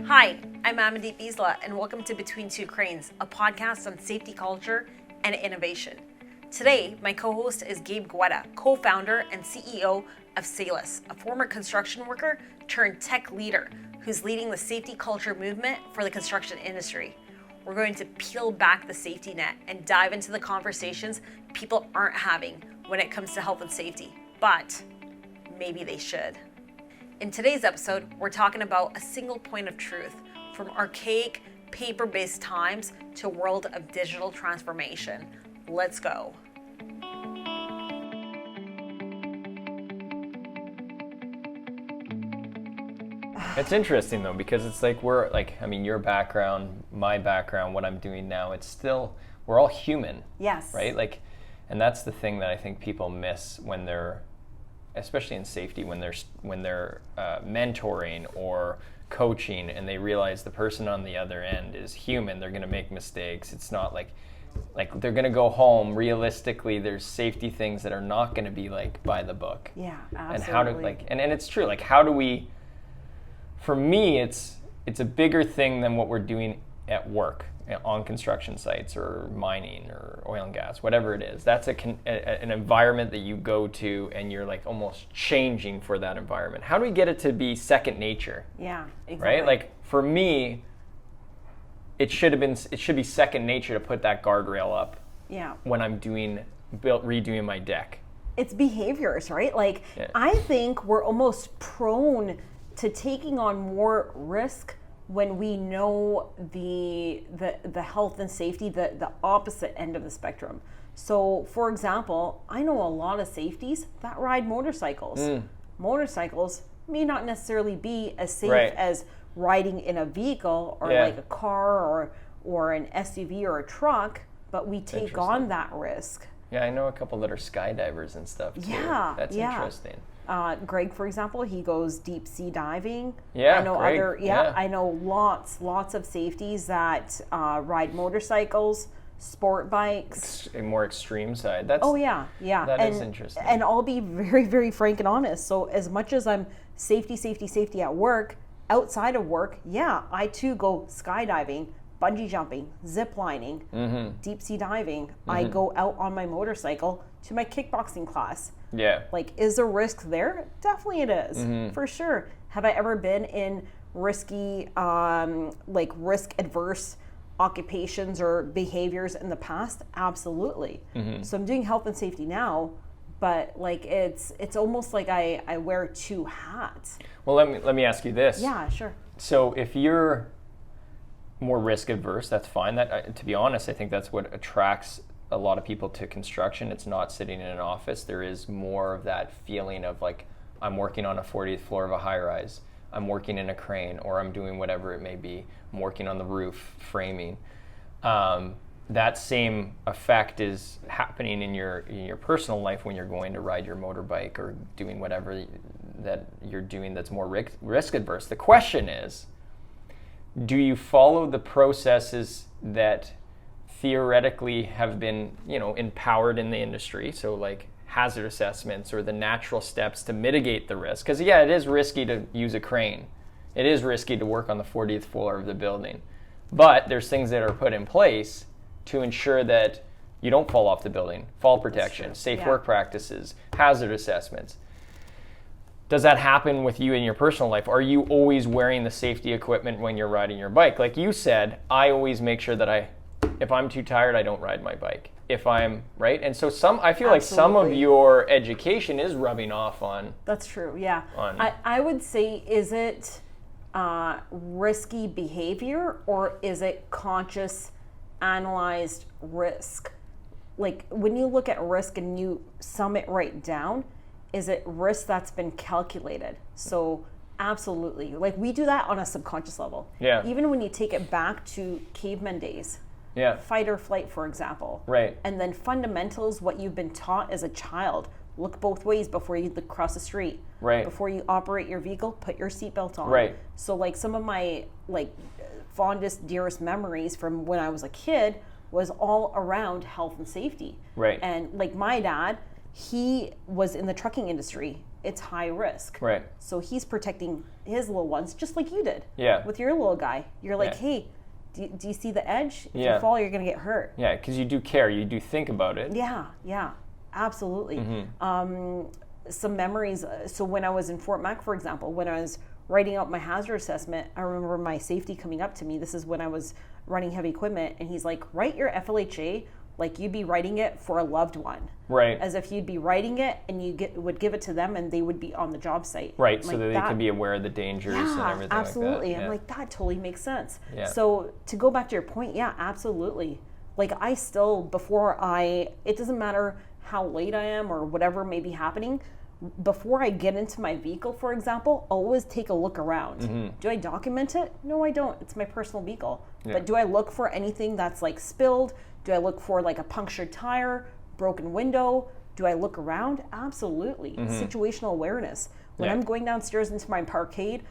Hi, I'm Amandeep Isla, and welcome to Between Two Cranes, a podcast on safety culture and innovation. Today, my co-host is Gabe Guetta, co-founder and CEO of Salus, a former construction worker turned tech leader who's leading the safety culture movement for the construction industry. We're going to peel back the safety net and dive into the conversations people aren't having when it comes to health and safety, but maybe they should. In today's episode, we're talking about a single point of truth from archaic, paper-based times to a world of digital transformation. Let's go. It's interesting though, because it's like your background, my background, what I'm doing now, it's still, we're all human. Yes. Right? And that's the thing that I think people miss when they're, especially in safety, when they're mentoring or coaching and they realize the person on the other end is human. They're going to make mistakes. It's not like they're going to go home. Realistically, there's safety things that are not going to be by the book. Yeah, absolutely. And how to and it's true. How do we? For me, it's a bigger thing than what we're doing at work on construction sites or mining or oil and gas, whatever it is. That's an environment that you go to and you're almost changing for that environment. How do we get it to be second nature? Yeah, exactly. Right? For me, it should be second nature to put that guardrail up. Yeah. When I'm redoing my deck. It's behaviors, right? Yeah. I think we're almost prone to taking on more risk when we know the health and safety, the opposite end of the spectrum. So, for example, I know a lot of safeties that ride motorcycles. Motorcycles may not necessarily be as safe as riding in a vehicle or a car or an SUV or a truck, but we take on that risk. Yeah, I know a couple that are skydivers and stuff too. Yeah, that's interesting. Greg, for example, he goes deep sea diving. Yeah, I know Greg, I know lots of safeties that ride motorcycles, sport bikes. A more extreme side. That is interesting. And I'll be very, very frank and honest. So as much as I'm safety at work, outside of work, I too go skydiving, bungee jumping, zip lining, deep sea diving. I go out on my motorcycle to my kickboxing class. Yeah. Is there risk there? Definitely it is, for sure. Have I ever been in risky, risk adverse occupations or behaviors in the past? Absolutely. So I'm doing health and safety now, but it's almost like I wear two hats. Well, let me ask you this. Yeah, sure. So if you're more risk adverse, that's fine. That, to be honest, I think that's what attracts a lot of people to construction. It's not sitting in an office. There is more of that feeling of I'm working on a 40th floor of a high-rise. I'm working in a crane, or I'm doing whatever it may be. I'm working on the roof, framing. That same effect is happening in your personal life when you're going to ride your motorbike or doing whatever that you're doing that's more risk adverse. The question is, do you follow the processes that theoretically have been, empowered in the industry? So hazard assessments or the natural steps to mitigate the risk. Because it is risky to use a crane. It is risky to work on the 40th floor of the building. But there's things that are put in place to ensure that you don't fall off the building. Fall protection, safe work practices, hazard assessments. Does that happen with you in your personal life? Are you always wearing the safety equipment when you're riding your bike? Like you said, I always make sure that if I'm too tired, I don't ride my bike. If I'm right, and so I feel like some of your education is rubbing off on. That's true. Yeah, I would say, is it risky behavior or is it conscious, analyzed risk? When you look at risk and you sum it right down, is it risk that's been calculated? So absolutely, we do that on a subconscious level. Yeah. Even when you take it back to caveman days. Yeah. Fight or flight, for example. Right. And then fundamentals, what you've been taught as a child. Look both ways before you cross the street. Right. Before you operate your vehicle, put your seatbelt on. Right. So some of my fondest, dearest memories from when I was a kid was all around health and safety. Right. And my dad, he was in the trucking industry. It's high risk. Right. So he's protecting his little ones just like you did. Yeah. With your little guy. You're like, Yeah. hey, do you see the edge? If Yeah. you fall, you're going to get hurt. Yeah, because you do care. You do think about it. Yeah, absolutely. Some memories. So when I was in Fort Mac, for example, when I was writing out my hazard assessment, I remember my safety coming up to me. This is when I was running heavy equipment, and he's like, write your FLHA like you'd be writing it for a loved one. Right. As if you'd be writing it and you would give it to them and they would be on the job site. Right, I'm so like, that they can be aware of the dangers and everything absolutely. like that. I'm like, that totally makes sense. Yeah. So to go back to your point, yeah, absolutely. Like I still, it doesn't matter how late I am or whatever may be happening, before I get into my vehicle, for example, I'll always take a look around. Do I document it? No, I don't. It's my personal vehicle. Yeah. But do I look for anything that's like spilled? Do I look for like a punctured tire, broken window? Do I look around? Absolutely. Situational awareness. When I'm going downstairs into my parkade,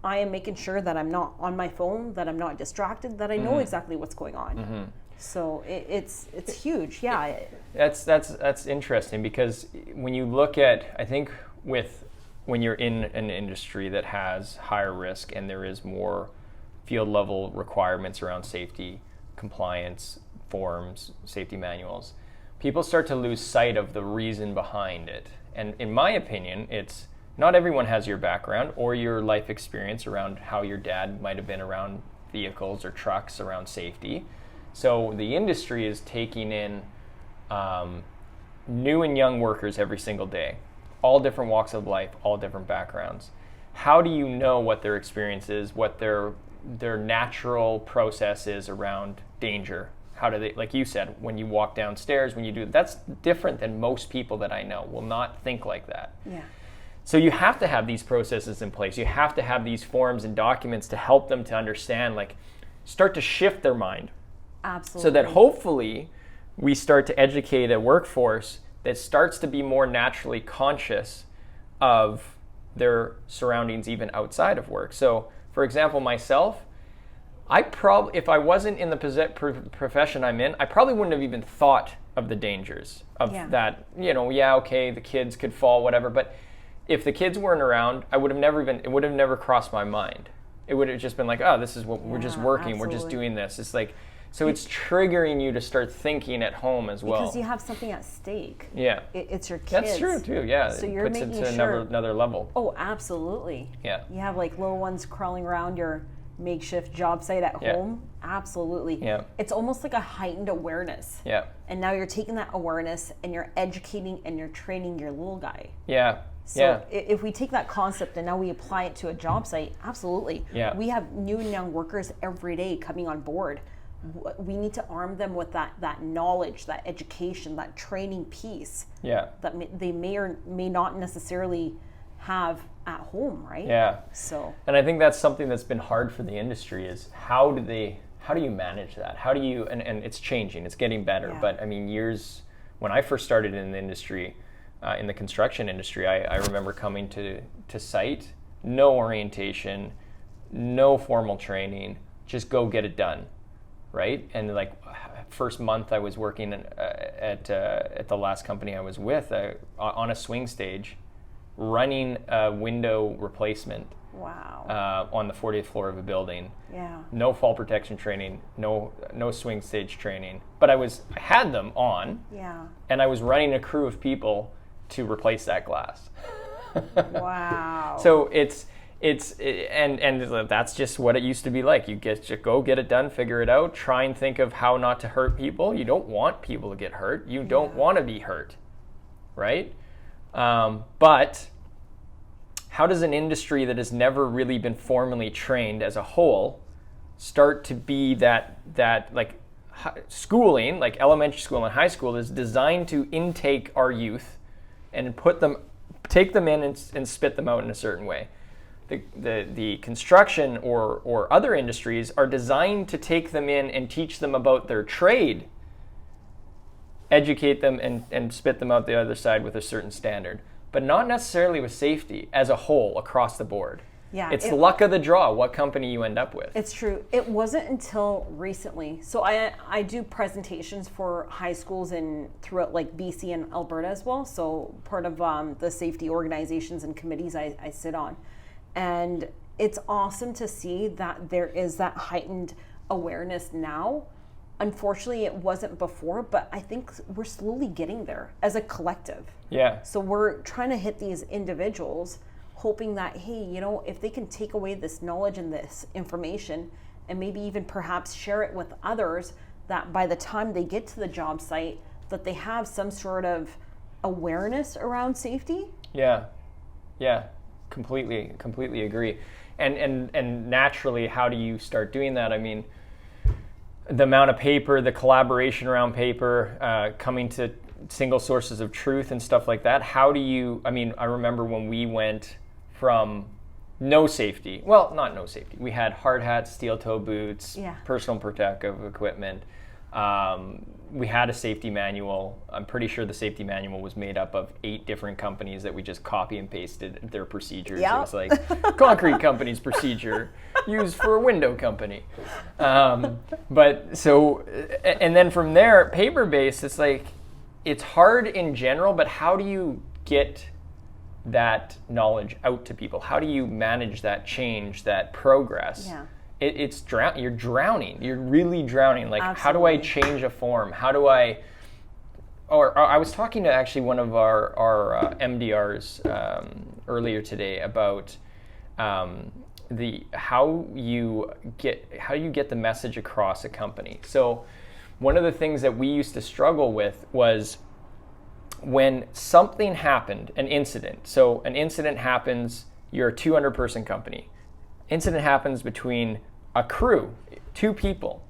I am making sure that I'm not on my phone, that I'm not distracted, that I know exactly what's going on. So it's huge. Yeah. That's interesting, because when you look at, I think when you're in an industry that has higher risk and there is more field level requirements around safety, compliance, forms, safety manuals, people start to lose sight of the reason behind it. And in my opinion, it's not everyone has your background or your life experience around how your dad might have been around vehicles or trucks around safety. So the industry is taking in new and young workers every single day, all different walks of life, all different backgrounds. How do you know what their experience is, what their natural process is around danger? How do they, like you said, when you walk downstairs, when you do, that's different than most people that I know will not think like that. Yeah. So you have to have these processes in place. You have to have these forms and documents to help them to understand, like start to shift their mind. Absolutely. So that hopefully we start to educate a workforce that starts to be more naturally conscious of their surroundings even outside of work. So for example, myself, if I wasn't in the profession I'm in, I probably wouldn't have even thought of the dangers of that. Okay, the kids could fall, whatever. But if the kids weren't around, it would have never crossed my mind. It would have just been like, oh, this is what we're just working. Absolutely. We're just doing this. It's like, so it's triggering you to start thinking at home as well. Because you have something at stake. Yeah. It's your kids. That's true too, yeah. So it you're puts it making to sure. another level. Oh, absolutely. Yeah. You have like little ones crawling around your makeshift job site at home. Absolutely. Yeah. It's almost like a heightened awareness. Yeah. And now you're taking that awareness and you're educating and you're training your little guy. Yeah. So if we take that concept and now we apply it to a job site, absolutely. Yeah. We have new and young workers every day coming on board. We need to arm them with that knowledge, that education, that training piece. Yeah. That they may or may not necessarily have at home, right? Yeah. So. And I think that's something that's been hard for the industry is how do you manage that? How do you, and it's changing, it's getting better. Yeah. But I mean, when I first started in the industry, in the construction industry, I remember coming to site, no orientation, no formal training, just go get it done, right? And like first month I was working at the last company I was with on a swing stage, running a window replacement. Wow. On the 40th floor of a building. Yeah. No fall protection training, no swing stage training, but I had them on. Yeah. And I was running a crew of people to replace that glass. Wow. So it's that's just what it used to be like. You go get it done, figure it out, try and think of how not to hurt people. You don't want people to get hurt. You don't want to be hurt, right? But how does an industry that has never really been formally trained as a whole start to be that like schooling, like elementary school and high school is designed to intake our youth and take them in and spit them out in a certain way. The construction or other industries are designed to take them in and teach them about their trade, educate them and spit them out the other side with a certain standard, but not necessarily with safety as a whole across the board. Yeah, it's luck of the draw what company you end up with. It's true. It wasn't until recently. So I do presentations for high schools throughout like BC and Alberta as well. So part of the safety organizations and committees I sit on. And it's awesome to see that there is that heightened awareness now. Unfortunately, it wasn't before, but I think we're slowly getting there as a collective. Yeah. So we're trying to hit these individuals, hoping that, hey, you know, if they can take away this knowledge and this information and maybe even perhaps share it with others, that by the time they get to the job site, that they have some sort of awareness around safety. Yeah. Completely agree. And naturally, how do you start doing that? I mean, the amount of paper, the collaboration around paper, coming to single sources of truth and stuff like that. How do you, I mean, I remember when we went from no safety, well, not no safety. We had hard hats, steel toe boots, personal protective equipment. We had a safety manual. I'm pretty sure the safety manual was made up of 8 different companies that we just copy and pasted their procedures. It was like concrete company's procedure used for a window company. But so, and then from there, paper-based, it's like, it's hard in general, but how do you get that knowledge out to people? How do you manage that change, that progress? Yeah. You're drowning. You're really drowning. Like, Absolutely. How do I change a form? How do I, or I was talking to actually one of our MDRs earlier today about how you get the message across a company. So one of the things that we used to struggle with was when something happened, an incident. So an incident happens, you're a 200-person company. Incident happens between a crew, 2 people.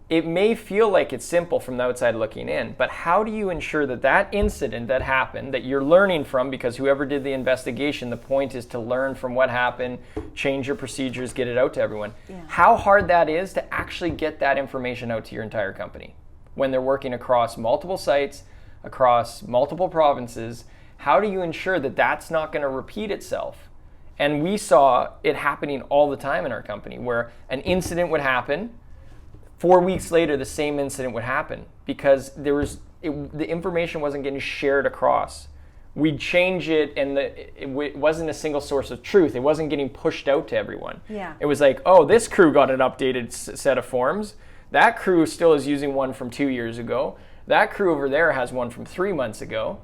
It may feel like it's simple from the outside looking in, but how do you ensure that that incident that happened, that you're learning from, because whoever did the investigation, the point is to learn from what happened, change your procedures, get it out to everyone. Yeah. How hard that is to actually get that information out to your entire company when they're working across multiple sites, across multiple provinces. How do you ensure that that's not going to repeat itself? And we saw it happening all the time in our company where an incident would happen, 4 weeks later the same incident would happen because the information wasn't getting shared across. We'd change it and it wasn't a single source of truth. It wasn't getting pushed out to everyone. Yeah. It was like, oh, this crew got an updated set of forms. That crew still is using one from 2 years ago. That crew over there has one from 3 months ago.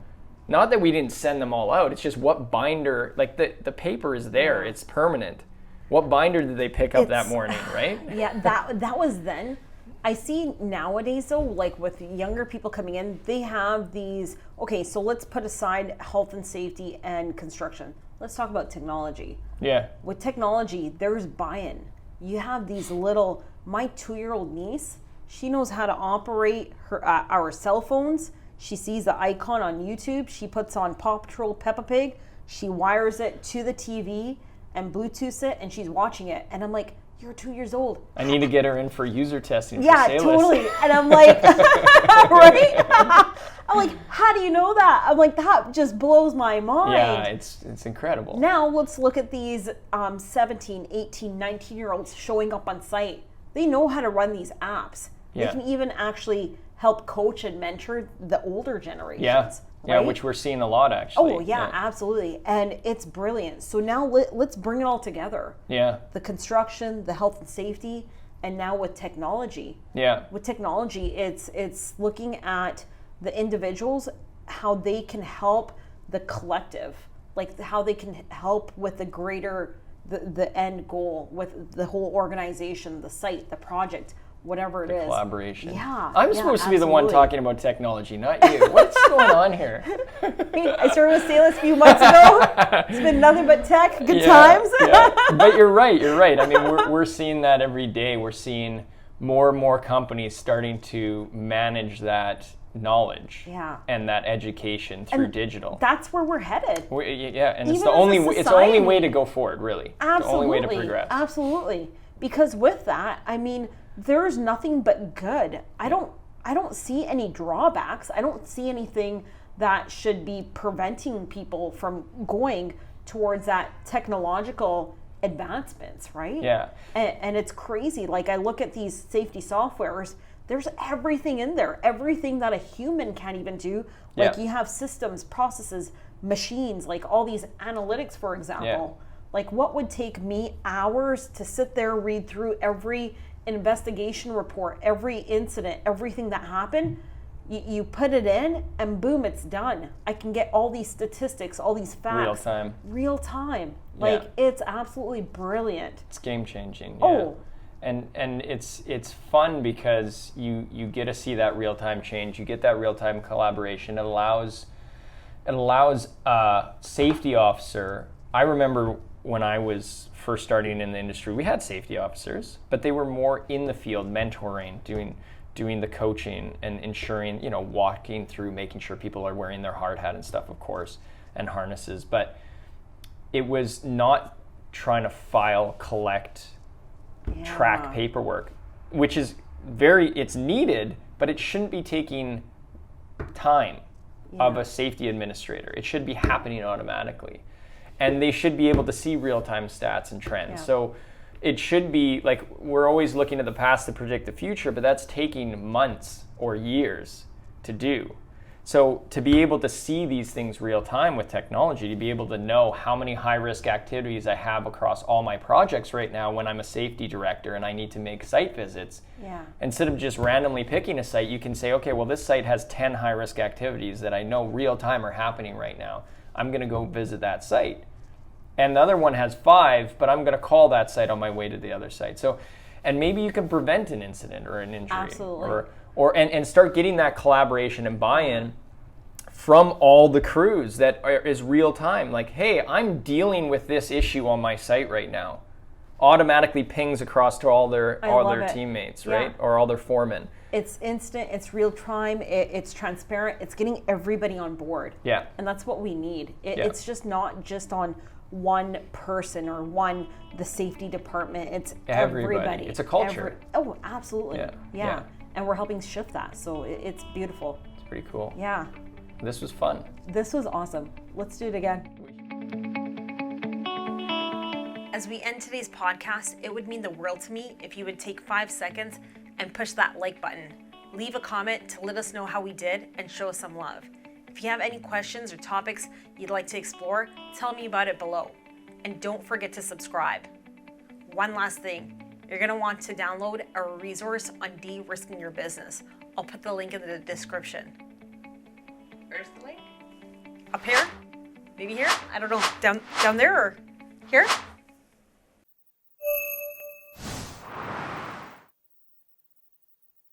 Not that we didn't send them all out. It's just what binder, like the paper is there. It's permanent. What binder did they pick up that morning, right? Yeah, that was then. I see nowadays though, like with younger people coming in, they have these, okay, so let's put aside health and safety and construction. Let's talk about technology. Yeah. With technology, there's buy-in. You have these little, my 2-year-old niece, she knows how to operate our cell phones. She sees the icon on YouTube. She puts on Paw Patrol Peppa Pig. She wires it to the TV and Bluetooths it, and she's watching it. And I'm like, you're 2 years old. I need to get her in for user testing. Yeah, for totally. And I'm like, right? I'm like, how do you know that? I'm like, that just blows my mind. Yeah, it's incredible. Now let's look at these 17, 18, 19-year-olds showing up on site. They know how to run these apps. Yeah. They can even actually help coach and mentor the older generations. Yeah, right? which we're seeing a lot actually. Oh, yeah, absolutely. And it's brilliant. So now let's bring it all together. Yeah. The construction, the health and safety, and now with technology. Yeah. With technology, it's looking at the individuals, how they can help the collective, like how they can help with the greater, the end goal, with the whole organization, the site, the project, whatever it is. Collaboration. Yeah. I'm supposed to be the one talking about technology, not you. What's going on here? I started with Salus a few months ago. It's been nothing but tech. Good times. Yeah. But you're right. I mean, we're seeing that every day. We're seeing more and more companies starting to manage that knowledge and that education through digital. That's where we're headed. And Even it's the only way to go forward, really. Absolutely. The only way to progress. Absolutely. Because with that, I mean, there's nothing but good. I don't see any drawbacks. I don't see anything that should be preventing people from going towards that technological advancements, right? Yeah. And it's crazy. Like I look at these safety softwares, there's everything in there, everything that a human can't even do. Like you have systems, processes, machines, like all these analytics, for example. Like what would take me hours to sit there, read through every investigation report, every incident, everything that happened, you put it in and boom, it's done. I can get all these statistics, all these facts. Real time. Like it's absolutely brilliant. It's game changing. Oh. And it's fun because you get to see that real time change. You get that real time collaboration. It allows a safety officer. I remember when I was first starting in the industry, we had safety officers, but they were more in the field, mentoring, doing the coaching and ensuring, walking through, making sure people are wearing their hard hat and stuff, of course, and harnesses. But it was not trying to file, collect, track paperwork, which is it's needed, but it shouldn't be taking time of a safety administrator. It should be happening automatically. And they should be able to see real-time stats and trends. So it should be like, we're always looking at the past to predict the future, but that's taking months or years to do. So to be able to see these things real time with technology, to be able to know how many high-risk activities I have across all my projects right now when I'm a safety director and I need to make site visits. Instead of just randomly picking a site, you can say, okay, well, this site has 10 high-risk activities that I know real time are happening right now. I'm going to go visit that site. And the other one has 5, but I'm going to call that site on my way to the other site. So, and maybe you can prevent an incident or an injury. Absolutely. And start getting that collaboration and buy-in from all the crews that is real time. Like, hey, I'm dealing with this issue on my site right now. Automatically pings across to all their teammates, right? Or all their foremen. It's instant, it's real time, it's transparent, it's getting everybody on board. And that's what we need. It's just not just on one person or the safety department. It's everybody. It's a culture. Oh, absolutely. Yeah. And we're helping shift that. So it's beautiful. It's pretty cool. Yeah. This was fun. This was awesome. Let's do it again. As we end today's podcast, it would mean the world to me if you would take 5 seconds and push that like button. Leave a comment to let us know how we did and show us some love. If you have any questions or topics you'd like to explore, tell me about it below. And don't forget to subscribe. One last thing, you're going to want to download a resource on de-risking your business. I'll put the link in the description. Where's the link? Up here? Maybe here? I don't know. Down there or here?